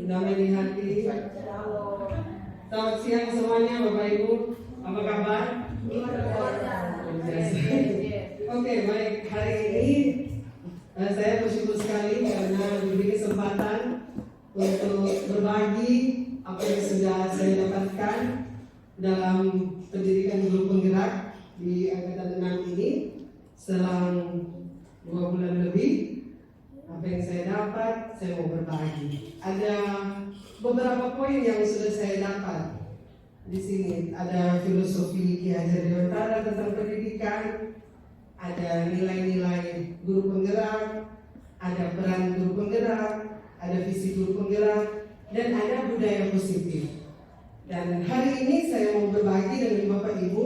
damai di hati. Selamat siang semuanya Bapak Ibu, apa kabar? Oke, baik, hari ini saya bersyukur sekali karena diberi kesempatan untuk berbagi apa yang sudah saya dapatkan dalam pendidikan guru penggerak di angkatan 6 ini selang 2 bulan lebih. Apa yang saya dapat, saya mau berbagi. Ada beberapa poin yang sudah saya dapat di sini. Ada filosofi Ki Hajar Dewantara tentang pendidikan, ada nilai-nilai guru penggerak, ada peran guru penggerak, ada visi guru penggerak, dan ada budaya positif. Dan hari ini saya mau berbagi dengan Bapak Ibu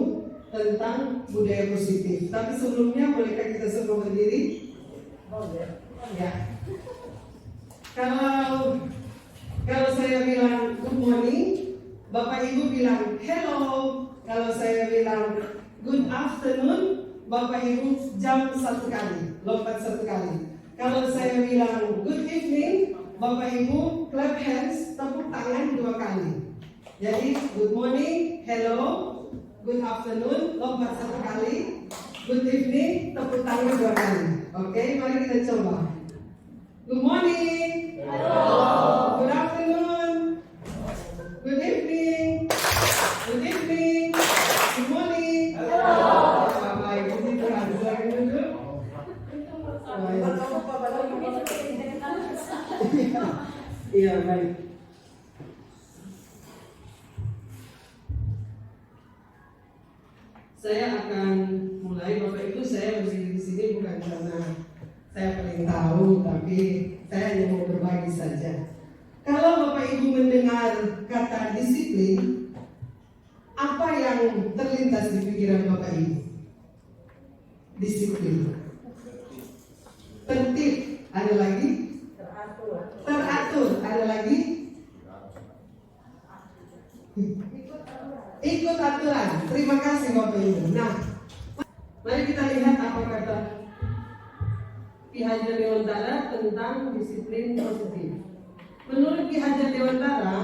tentang budaya positif. Tapi sebelumnya bolehkah kita semua berdiri? Ya. Kalau saya bilang good morning, Bapak Ibu bilang hello. Kalau saya bilang good afternoon, Bapak Ibu jump 1 kali, lompat 1 kali. Kalau saya bilang good evening, Bapak Ibu clap hands, tepuk tangan 2 kali. Jadi good morning, hello, good afternoon, lompat 1 kali, good evening, tepuk tangan 2 kali. Oke, mari kita coba. Good morning. Hello. Good afternoon. Good evening. Good evening. Good morning. Hello. Baik, begitu kan. Silakan duduk. Iya, baik. Saya akan mulai. Bapak Ibu, saya berdiri di sini bukan karena saya paling tahu, tapi saya hanya mau berbagi saja. Kalau Bapak Ibu mendengar kata disiplin, apa yang terlintas di pikiran Bapak Ibu? Disiplin. Tertib, ada lagi? Teratur, ada lagi? Ikut aturan. Terima kasih Bapak Ibu. Nah, mari kita lihat apa kata Ki Hajar Dewantara tentang disiplin positif. Menurut Ki Hajar Dewantara,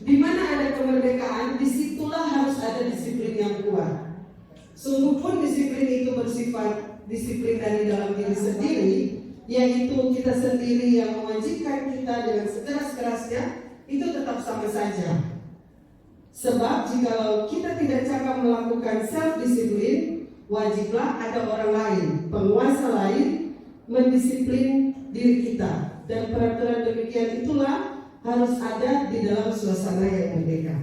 di mana ada kemerdekaan, disitulah harus ada disiplin yang kuat. Sungguh pun disiplin itu bersifat disiplin dari dalam diri sendiri, yaitu kita sendiri yang mewajibkan kita dengan sekeras-kerasnya, itu tetap sama saja. Sebab jika kita tidak cakap melakukan self-disiplin, wajiblah ada orang lain, penguasa lain, mendisiplin diri kita. Dan peraturan demikian itulah harus ada di dalam suasana yang merdeka.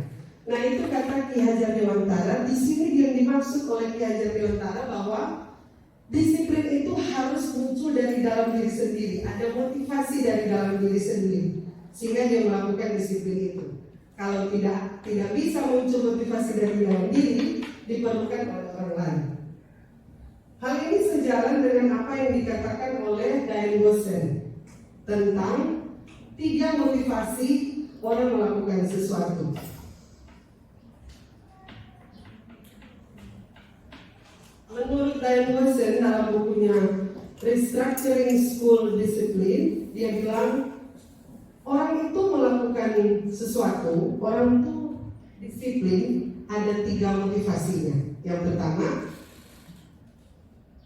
Nah, itu kata Ki Hajar Dewantara. Di sini yang dimaksud oleh Ki Hajar Dewantara bahwa disiplin itu harus muncul dari dalam diri sendiri. Ada motivasi dari dalam diri sendiri, sehingga dia melakukan disiplin itu. Kalau tidak bisa muncul motivasi dari dalam diri, diperlukan oleh orang lain. Hal ini sejalan dengan apa yang dikatakan oleh Diane Boston tentang 3 motivasi orang melakukan sesuatu. Menurut Diane Boston dalam bukunya Restructuring School Discipline, dia bilang orang itu melakukan sesuatu, orang itu disiplin, ada 3 motivasinya. Yang pertama,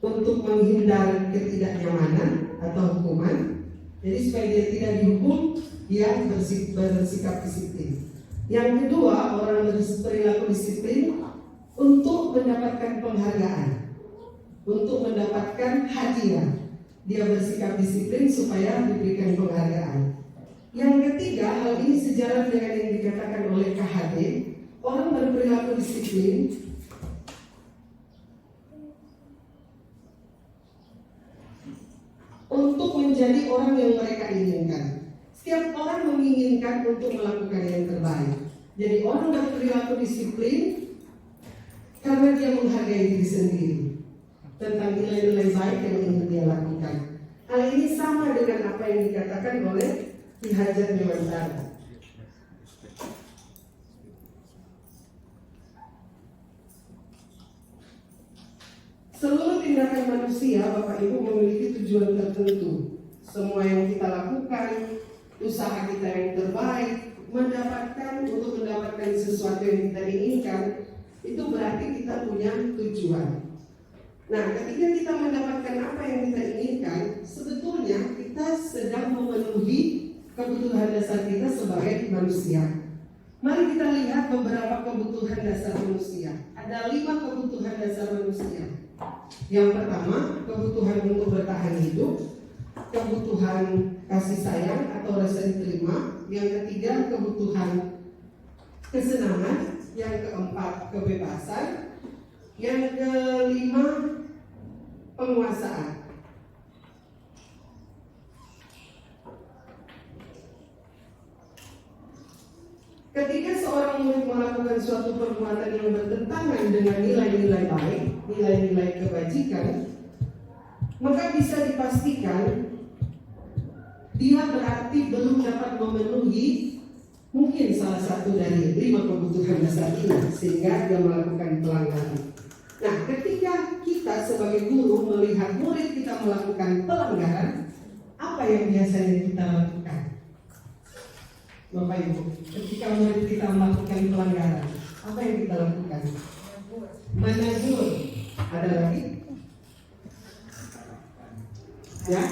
untuk menghindar ketidaknyamanan atau hukuman. Jadi supaya dia tidak dihukum, dia bersikap disiplin. Yang kedua, orang berperilaku disiplin untuk mendapatkan penghargaan, untuk mendapatkan hadiah. Dia bersikap disiplin supaya diberikan penghargaan. Yang ketiga, hal ini sejalan dengan yang dikatakan oleh KHD, orang berperilaku disiplin untuk menjadi orang yang mereka inginkan. Setiap orang menginginkan untuk melakukan yang terbaik. Jadi orang berperilaku disiplin karena dia menghargai diri sendiri tentang nilai-nilai baik yang ingin dia lakukan. Hal ini sama dengan apa yang dikatakan oleh Ki Hajar Dewantara. Seluruh tindakan manusia, Bapak Ibu, memiliki tujuan tertentu. usaha kita yang terbaik, untuk mendapatkan sesuatu yang kita inginkan, itu berarti kita punya tujuan. Nah, ketika kita mendapatkan apa yang kita inginkan, sebetulnya kita sedang memenuhi kebutuhan dasar kita sebagai manusia. Mari kita lihat beberapa kebutuhan dasar manusia. Ada 5 kebutuhan dasar manusia. Yang pertama, kebutuhan untuk bertahan hidup, kebutuhan kasih sayang atau rasa diterima. Yang ketiga, kebutuhan kesenangan. Yang keempat, kebebasan. Yang kelima, penguasaan. Ketika seorang murid melakukan suatu perbuatan yang bertentangan dengan nilai-nilai baik, nilai-nilai kebajikan, maka bisa dipastikan dia berarti belum dapat memenuhi mungkin salah satu dari 5 kebutuhan dasar ini, sehingga dia melakukan pelanggaran. Nah, ketika kita sebagai guru melihat murid kita melakukan pelanggaran, apa yang biasanya kita lakukan? Bapak Ibu, ketika murid kita melakukan pelanggaran, apa yang kita lakukan? Menegur. Ada lagi? Ya,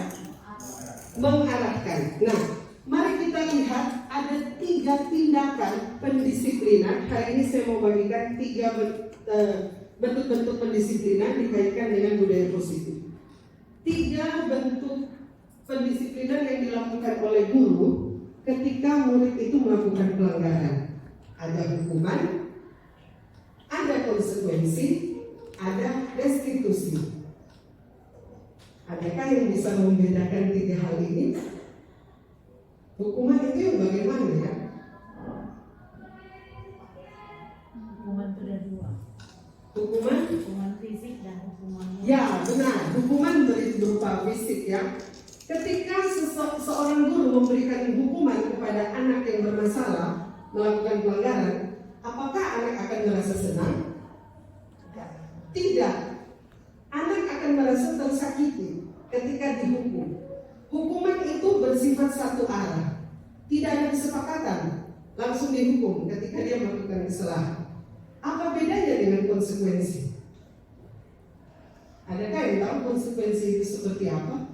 mengarahkan. Nah, mari kita lihat ada 3 tindakan pendisiplinan. Hari ini saya mau bagikan 3 bentuk-bentuk pendisiplinan dikaitkan dengan budaya positif. 3 bentuk pendisiplinan yang dilakukan oleh guru ketika murid itu melakukan pelanggaran. Ada hukuman, ada konsekuensi, ada restitusi. Adakah yang bisa membedakan 3 hal ini? Hukuman itu yang bagaimana ya? Hukuman itu ada 2. Hukuman fisik dan hukuman. Ya, benar. Hukuman berupa fisik ya. Ketika seorang guru memberikan hukuman kepada anak yang bermasalah melakukan pelanggaran, apakah anak akan merasa senang? Tidak. Anak akan merasa tersakiti ketika dihukum. Hukuman itu bersifat satu arah, tidak ada kesepakatan, langsung dihukum ketika dia melakukan kesalahan. Apa bedanya dengan konsekuensi? Adakah yang tahu konsekuensi itu seperti apa?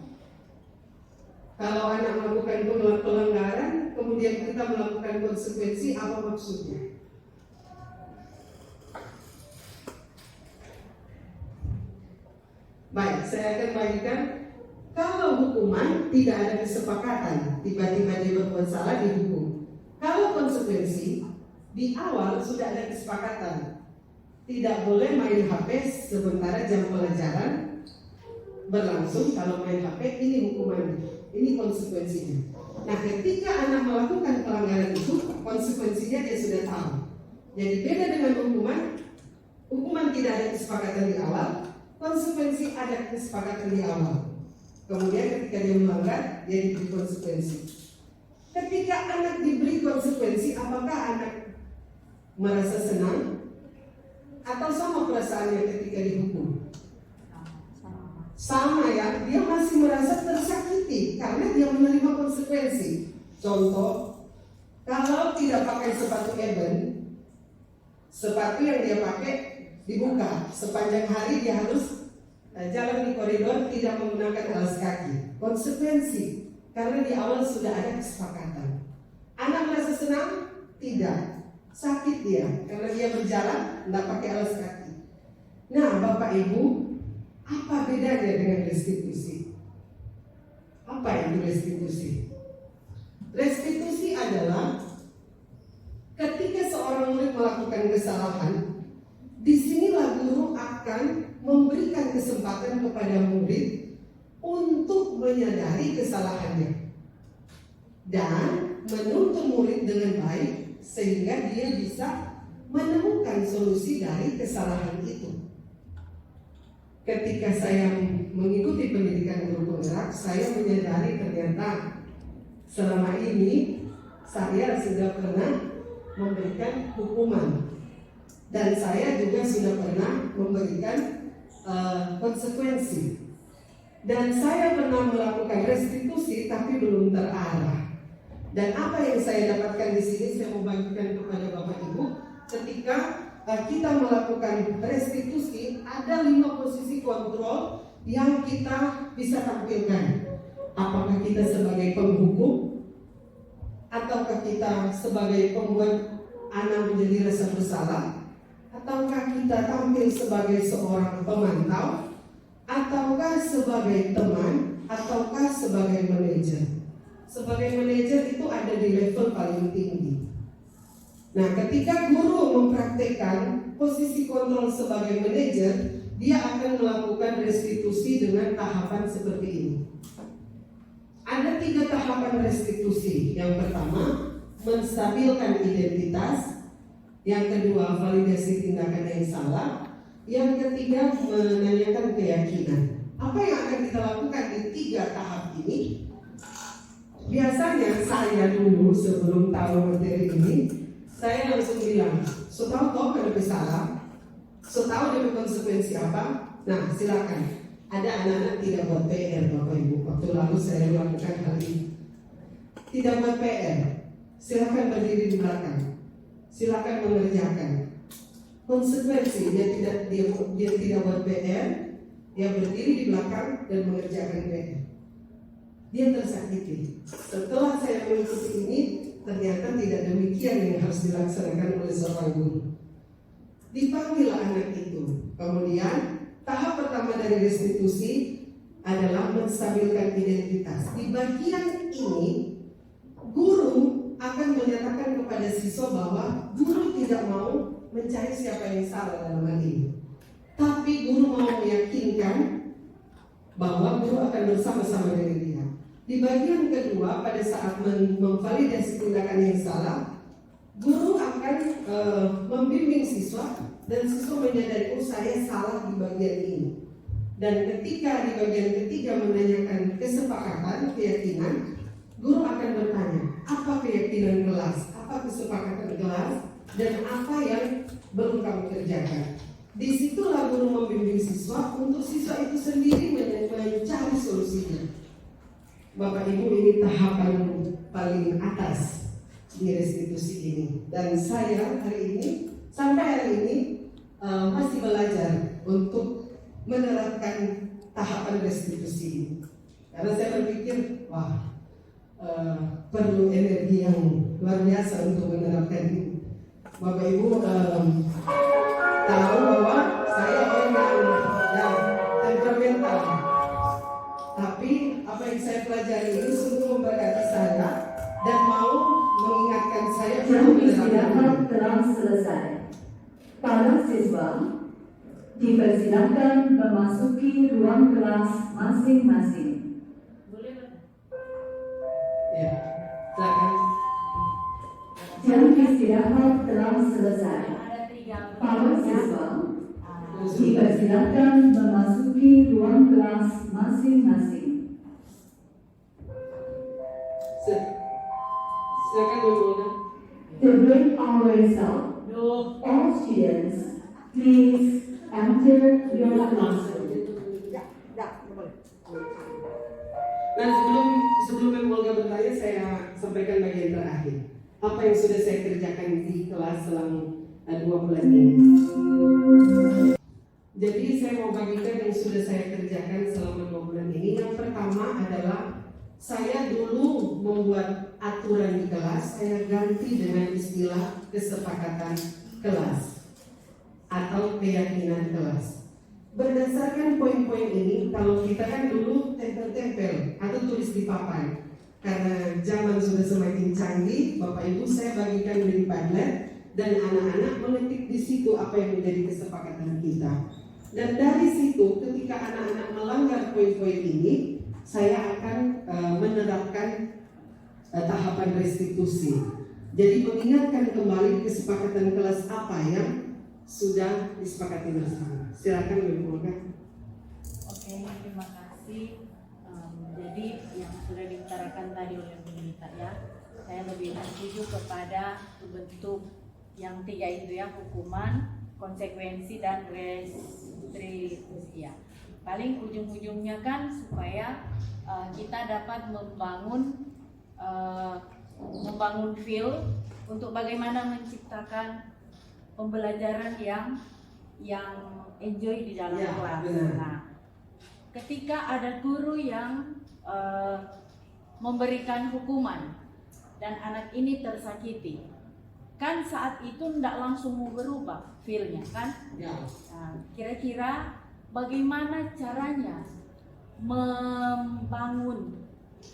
Kalau anak melakukan pelanggaran, kemudian kita melakukan konsekuensi, apa maksudnya? Baik, saya akan bagikan. Kalau hukuman tidak ada kesepakatan, tiba-tiba dia berbuat salah dihukum. Kalau konsekuensi, di awal sudah ada kesepakatan. Tidak boleh main HP sementara jam pelajaran berlangsung. Kalau main HP, ini hukumannya. Ini konsekuensinya. Nah, ketika anak melakukan pelanggaran itu, konsekuensinya dia sudah tahu. Jadi beda dengan hukuman tidak ada kesepakatan di awal, konsekuensi ada kesepakatan di awal. Kemudian ketika dia melanggar, dia diberi konsekuensi. Ketika anak diberi konsekuensi, apakah anak merasa senang? Atau sama perasaannya ketika dihukum? Sama ya, dia masih merasa tersakiti karena dia menerima konsekuensi. Contoh, kalau tidak pakai sepatu Eben, sepatu yang dia pakai dibuka. Sepanjang hari dia harus jalan di koridor tidak menggunakan alas kaki. Konsekuensi, karena di awal sudah ada kesepakatan. Anak merasa senang? Tidak. Sakit dia, karena dia berjalan tidak pakai alas kaki. Nah, Bapak Ibu, apa bedanya dengan restitusi? Apa itu restitusi? Restitusi adalah ketika seorang murid melakukan kesalahan, disinilah guru akan memberikan kesempatan kepada murid untuk menyadari kesalahannya dan menuntun murid dengan baik sehingga dia bisa menemukan solusi dari kesalahan itu. Ketika saya mengikuti pendidikan guru penggerak, saya menyadari ternyata selama ini saya sudah pernah memberikan hukuman dan saya juga sudah pernah memberikan konsekuensi, dan saya pernah melakukan restitusi tapi belum terarah. Dan apa yang saya dapatkan di sini saya mau bagikan kepada Bapak Ibu. Ketika kita melakukan restitusi, ada 5 posisi kontrol yang kita bisa tampilkan. Apakah kita sebagai penghukum, ataukah kita sebagai pembuat anak menjadi rasa bersalah, ataukah kita tampil sebagai seorang pemantau, ataukah sebagai teman, ataukah sebagai manajer. Sebagai manajer itu ada di level paling tinggi. Nah, ketika guru mempraktekkan posisi kontrol sebagai manajer, dia akan melakukan restitusi dengan tahapan seperti ini. Ada 3 tahapan restitusi. Yang pertama, menstabilkan identitas. Yang kedua, validasi tindakan yang salah. Yang ketiga, menanyakan keyakinan. Apa yang akan kita lakukan di 3 tahap ini? Biasanya saya dulu sebelum tahu materi ini, saya langsung bilang, so tahu kok ada salah, so tahu ada konsekuensi apa. Nah, silakan. Ada anak-anak tidak buat PR, Bapak Ibu. Waktu lalu saya melakukan hal ini. Tidak buat PR, silakan berdiri di belakang, silakan mengerjakan. Konsekuensi dia tidak buat PR, dia berdiri di belakang dan mengerjakan PR. Dia tersakiti. Setelah saya mengikuti ini, ternyata tidak demikian yang harus dilaksanakan oleh seorang guru. Dipanggil anak itu. Kemudian tahap pertama dari restitusi adalah menstabilkan identitas. Di bagian ini, guru akan menyatakan kepada siswa bahwa guru tidak mau mencari siapa yang salah dalam hal ini, tapi guru mau meyakinkan bahwa guru akan bersama-sama dengan dia. Di bagian kedua, pada saat memvalidasi tindakan yang salah, guru akan membimbing siswa dan siswa menyadari, oh saya salah di bagian ini. Dan ketika di bagian ketiga menanyakan kesepakatan, keyakinan, guru akan bertanya, apa keyakinan kelas, apa kesepakatan kelas, dan apa yang belum kamu kerjakan. Disitulah guru membimbing siswa untuk siswa itu sendiri mencari solusinya. Bapak Ibu, ini tahapan paling atas di restitusi ini. Dan saya hari ini, sampai hari ini masih belajar untuk menerapkan tahapan restitusi ini. Karena saya berpikir, wah, perlu energi yang luar biasa untuk menerapkan ini. Bapak Ibu tahu bahwa saya orang yang temperamental, tapi apa yang saya pelajari ini sungguh memberkati saya dan mau mengingatkan saya Jam istirahat telah selesai. Para siswa dipersilakan memasuki ruang kelas masing-masing. Boleh, ya, silakan. Jam istirahat telah selesai. ada 3 Para siswa dipersilakan memasuki ruang kelas masing-masing. Silakan dulu. To break our result, all students, please enter your classroom. Nah, sebelum Ibu Olga bertanya, saya sampaikan bagian terakhir. Apa yang sudah saya kerjakan di kelas selama 2 bulan ini. Jadi saya mau bagikan yang sudah saya kerjakan selama 2 bulan ini. Yang pertama adalah saya dulu membuat aturan di kelas, saya ganti dengan istilah kesepakatan kelas atau keyakinan kelas. Berdasarkan poin-poin ini, kalau kita kan dulu tempel-tempel atau tulis di papan. Karena zaman sudah semakin canggih, Bapak Ibu, saya bagikan menjadi Padlet dan anak-anak mengetik di situ apa yang menjadi kesepakatan kita. Dan dari situ, ketika anak-anak melanggar poin-poin ini, saya akan menerapkan tahapan restitusi. Jadi mengingatkan kembali kesepakatan kelas apa yang sudah disepakati bersama. Silakan Ibu Olga. Oke, terima kasih. Jadi yang sudah diutarakan tadi oleh Bu Nita ya, saya lebih setuju kepada bentuk yang 3 itu ya, hukuman, konsekuensi, dan restitusi ya. Paling ujung-ujungnya kan supaya kita dapat membangun membangun feel untuk bagaimana menciptakan pembelajaran yang enjoy di dalam Ya, kelas. benar. Nah, ketika ada guru yang memberikan hukuman dan anak ini tersakiti, kan saat itu tidak langsung mau berubah feel-nya kan? Ya. Nah, kira-kira bagaimana caranya membangun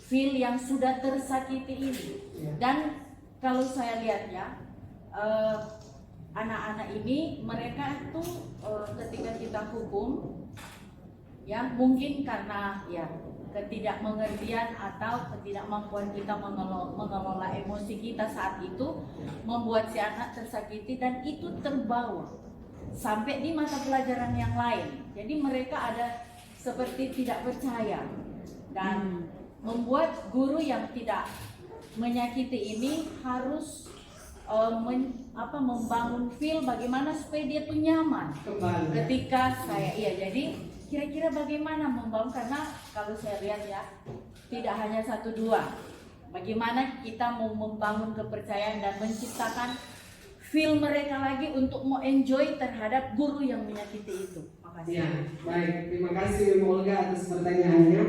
feel yang sudah tersakiti ini? Ya. Dan kalau saya lihat ya, anak-anak ini mereka itu ketika kita hukum, ya mungkin karena ya ketidakmengertian atau ketidakmampuan kita mengelola emosi kita saat itu membuat si anak tersakiti dan itu terbawa sampai di mata pelajaran yang lain. Jadi mereka ada seperti tidak percaya dan membuat guru yang tidak menyakiti ini harus membangun feel bagaimana supaya dia tuh nyaman Kembali. ketika saya jadi kira-kira bagaimana membangun, karena kalau saya lihat ya tidak hanya 1-2, bagaimana kita mau membangun kepercayaan dan menciptakan feel mereka lagi untuk mau enjoy terhadap guru yang menyakiti itu. Makasih. Ya, baik. Terima kasih Ibu Olga atas pertanyaannya.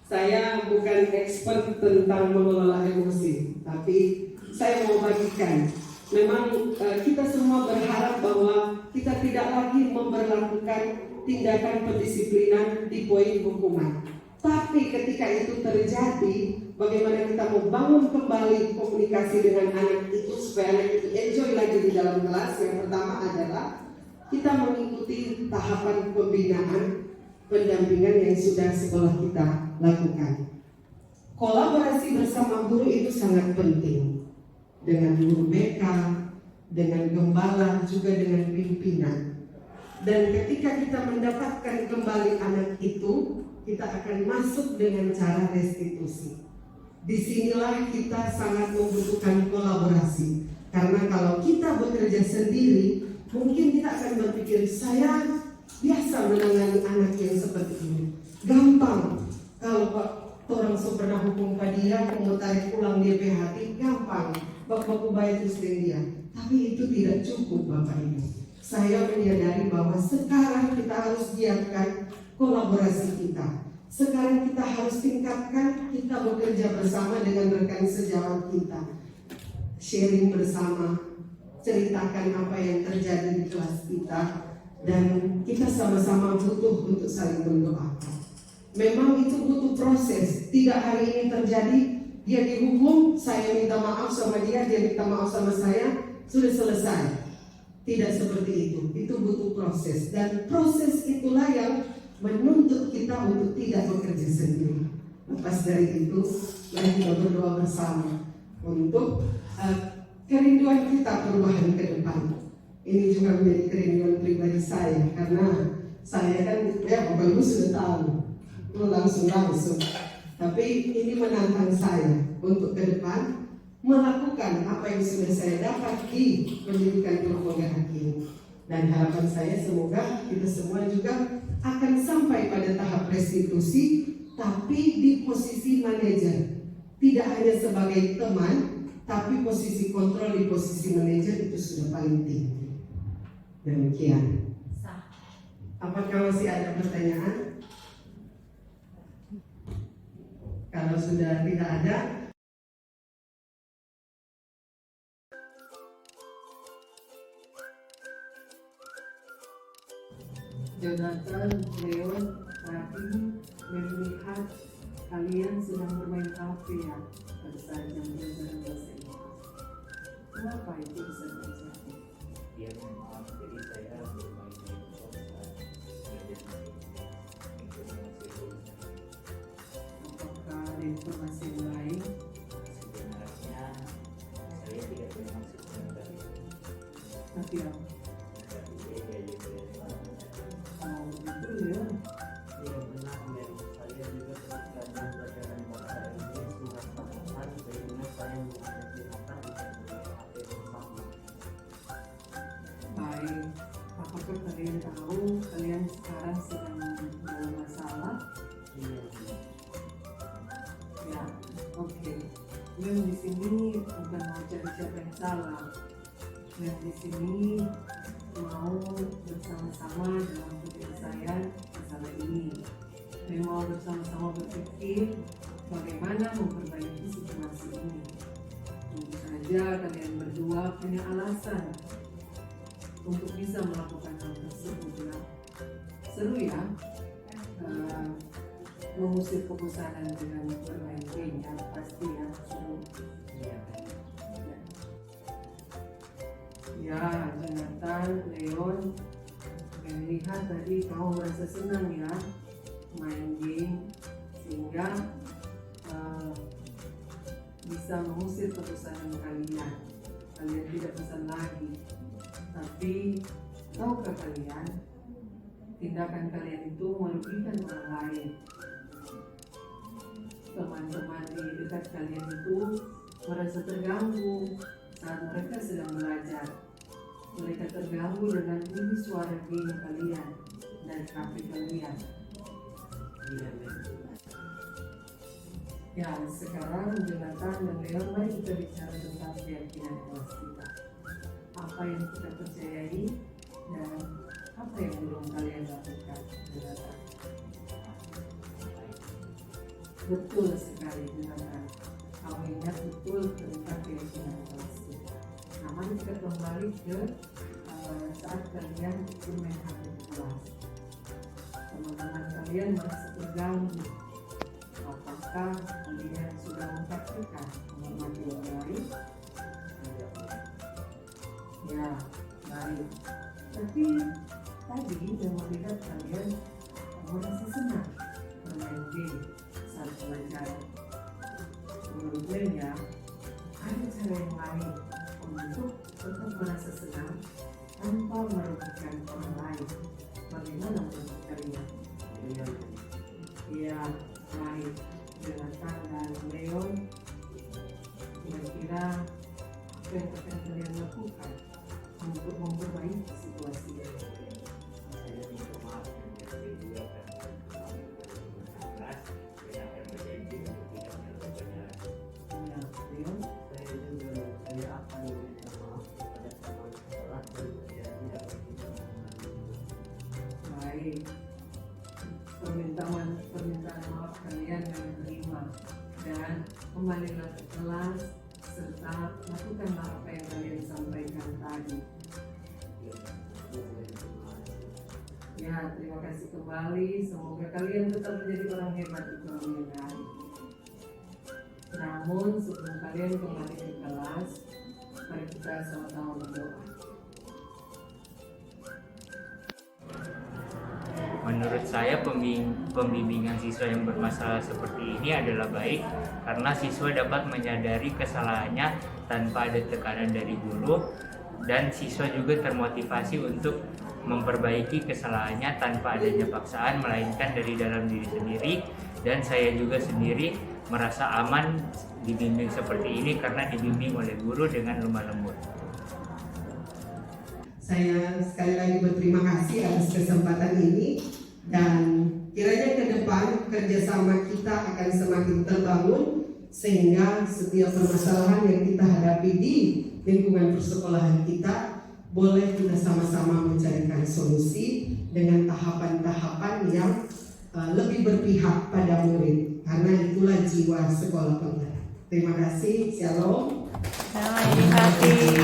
Saya bukan expert tentang mengelola emosi, tapi saya mau bagikan. Memang kita semua berharap bahwa kita tidak lagi memberlakukan tindakan pendisiplinan di poin hukuman. Tapi ketika itu terjadi, bagaimana kita membangun kembali komunikasi dengan anak itu supaya anak itu enjoy lagi di dalam kelas. Yang pertama adalah kita mengikuti tahapan pembinaan, pendampingan yang sudah sekolah kita lakukan. Kolaborasi bersama guru itu sangat penting. Dengan guru BK, dengan gembala, juga dengan pimpinan. Dan ketika kita mendapatkan kembali anak itu, kita akan masuk dengan cara restitusi. Disinilah kita sangat membutuhkan kolaborasi. Karena kalau kita bekerja sendiri, mungkin kita akan berpikir, saya biasa menangani anak yang seperti ini. Gampang. Kalau orang pernah hukum dia, mau tarik pulang dia PHT, gampang. Bapak bayar terus dia. Tapi itu tidak cukup Bapak Ibu. Saya menyadari bahwa sekarang kita harus giatkan kolaborasi kita. Sekarang kita harus tingkatkan, kita bekerja bersama dengan rekan sejawat kita. Sharing bersama, ceritakan apa yang terjadi di kelas kita. Dan kita sama-sama butuh untuk saling mendoakan. Memang itu butuh proses. Tidak hari ini terjadi, dia dihukum, saya minta maaf sama dia minta maaf sama saya, sudah selesai. Tidak seperti itu butuh proses. Dan proses itulah yang menuntut kita untuk tidak bekerja sendiri. Lepas dari itu, mari kita berdoa bersama untuk kerinduan kita perubahan ke depan. Ini juga menjadi kerinduan pribadi saya, karena saya kan, Bapak Ibu sudah tahu, langsung. Tapi ini menantang saya untuk ke depan melakukan apa yang sudah saya dapat di pendidikan kelembagaan ini. Dan harapan saya semoga kita semua juga akan sampai pada tahap restitusi, tapi di posisi manajer. Tidak hanya sebagai teman, tapi posisi kontrol di posisi manajer itu sudah paling tinggi. Demikian. Apakah masih ada pertanyaan? Kalau sudah tidak ada, Jonathan, Leon, Rahim melihat kalian sedang bermain kafe ya pada saat jam pelajaran bahasa Inggris. Kenapa itu bisa terjadi? Ya memang, jadi saya bermain di Apakah ada informasi lain? sebenarnya saya tidak bermaksud mengendali, Tapi apa? tapi saya diajak oleh teman. Oh, itu Leon. Ya benar, dan saya juga ketika pelajaran bahasa Inggris sudah teman sehingga saya mengajak makan di HP bersama. Baik, apakah kalian tahu kalian sekarang sedang dalam masalah? Iya, Ya, oke. Mem di sini bukan mau cari siapa yang salah. Mem di sini mau bersama-sama dalam penyelesaian masalah ini. Mem mau bersama-sama berpikir bagaimana memperbaiki situasi ini. Tentu saja kalian berdua punya alasan untuk bisa melakukan hal tersebut ya. Seru ya, mengusir kebosanan dengan bermain game ya, pasti ya seru. Ya, Jonathan, Leon, melihat tadi kamu merasa senang ya main game sehingga bisa mengusir kebosanan kalian. Kalian tidak pesan lagi. Tapi tahukah kalian, tindakan kalian itu merugikan orang lain. Teman-teman di dekat kalian itu merasa terganggu saat mereka sedang belajar. Mereka terganggu dengan bunyi suara game kalian dan HP kalian. Ya, sekarang Jonathan dan Leon, mari kita bicara tentang keyakinan kelas kita. Apa yang kita percayai dan apa yang belum kalian lakukan, Jonathan. Betul sekali, Jonathan. Kamu ingat betul tentang keyakinan kelas kita. Nah, mari kita kembali ke saat kalian bermain HP di kelas. Teman-teman kalian merasa terganggu. Apakah kalian sudah mempraktikkan menghormati orang lain? Ya, baik. Tapi tadi yang melihat kalian merasa senang bermain game saat belajar. Menurut saya, ada cara yang lain untuk tetap merasa senang tanpa merugikan orang lain. Bagaimana menurut kalian? Ya, baik. Jonathan dan Leon, kira-kira apa yang akan kalian lakukan untuk memperbaiki situasi ini? Ya, Leon, Saya akan meminta maaf kepada teman sekolah dan saya tidak berbicara. baik. Permintaan maaf kalian kami terima dan kembalilah ke kelas serta lakukanlah apa yang kalian sampaikan tadi. Ya, terima kasih kembali. Semoga kalian tetap menjadi orang hebat di kemudian hari. Namun sebelum kalian kembali ke kelas, mari kita sama-sama berdoa. Menurut saya pembimbingan siswa yang bermasalah seperti ini adalah baik karena siswa dapat menyadari kesalahannya tanpa ada tekanan dari guru dan siswa juga termotivasi untuk memperbaiki kesalahannya tanpa adanya paksaan melainkan dari dalam diri sendiri, dan saya juga sendiri merasa aman dibimbing seperti ini karena dibimbing oleh guru dengan lemah lembut. Saya sekali lagi berterima kasih atas kesempatan ini dan kiranya ke depan kerjasama kita akan semakin terbangun sehingga setiap permasalahan yang kita hadapi di lingkungan persekolahan kita boleh kita sama-sama mencarikan solusi dengan tahapan-tahapan yang lebih berpihak pada murid karena itulah jiwa sekolah penggerak. Terima kasih, shalom. Terima kasih.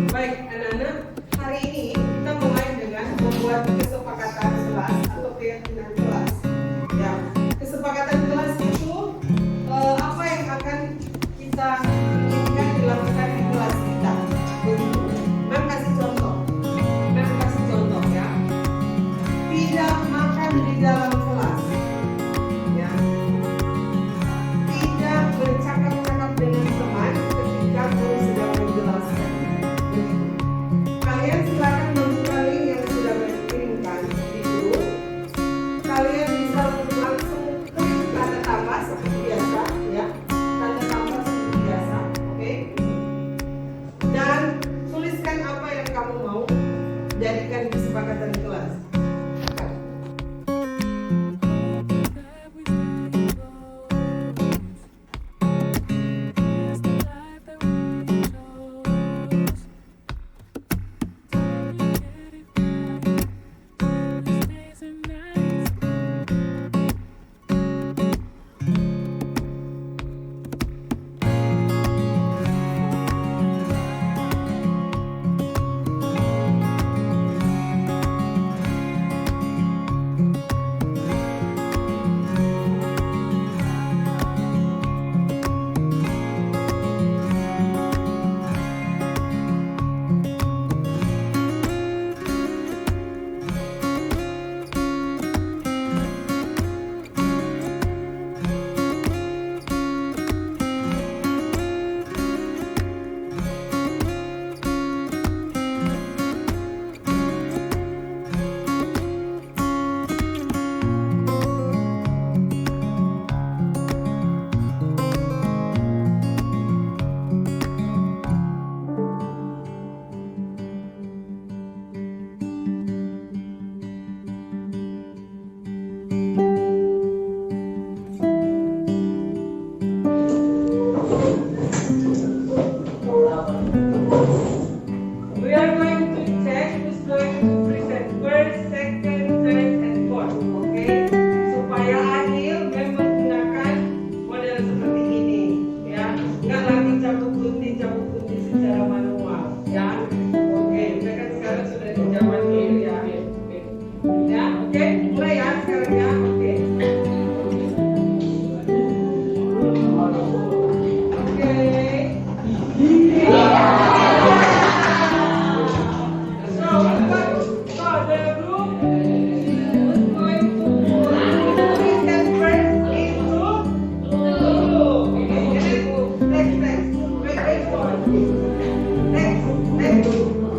Baik anak-anak, hari ini kita mulai dengan membuat kesepakatan kelas atau keyakinan kelas. Ya, kesepakatan kelas itu apa yang akan kita inginkan dilakukan di kelas kita. Mem kasih contoh. We are going to check who's going to present first, second, third, and fourth. Okay? Supaya adil, memang menggunakan model seperti ini. Ya, nggak lagi cabut gunting secara manual. Ya, oke. Kita kan sekarang sudah di zaman dulu ya. Ya, oke. Mulai ya sekarang ya. Oke. Next ya.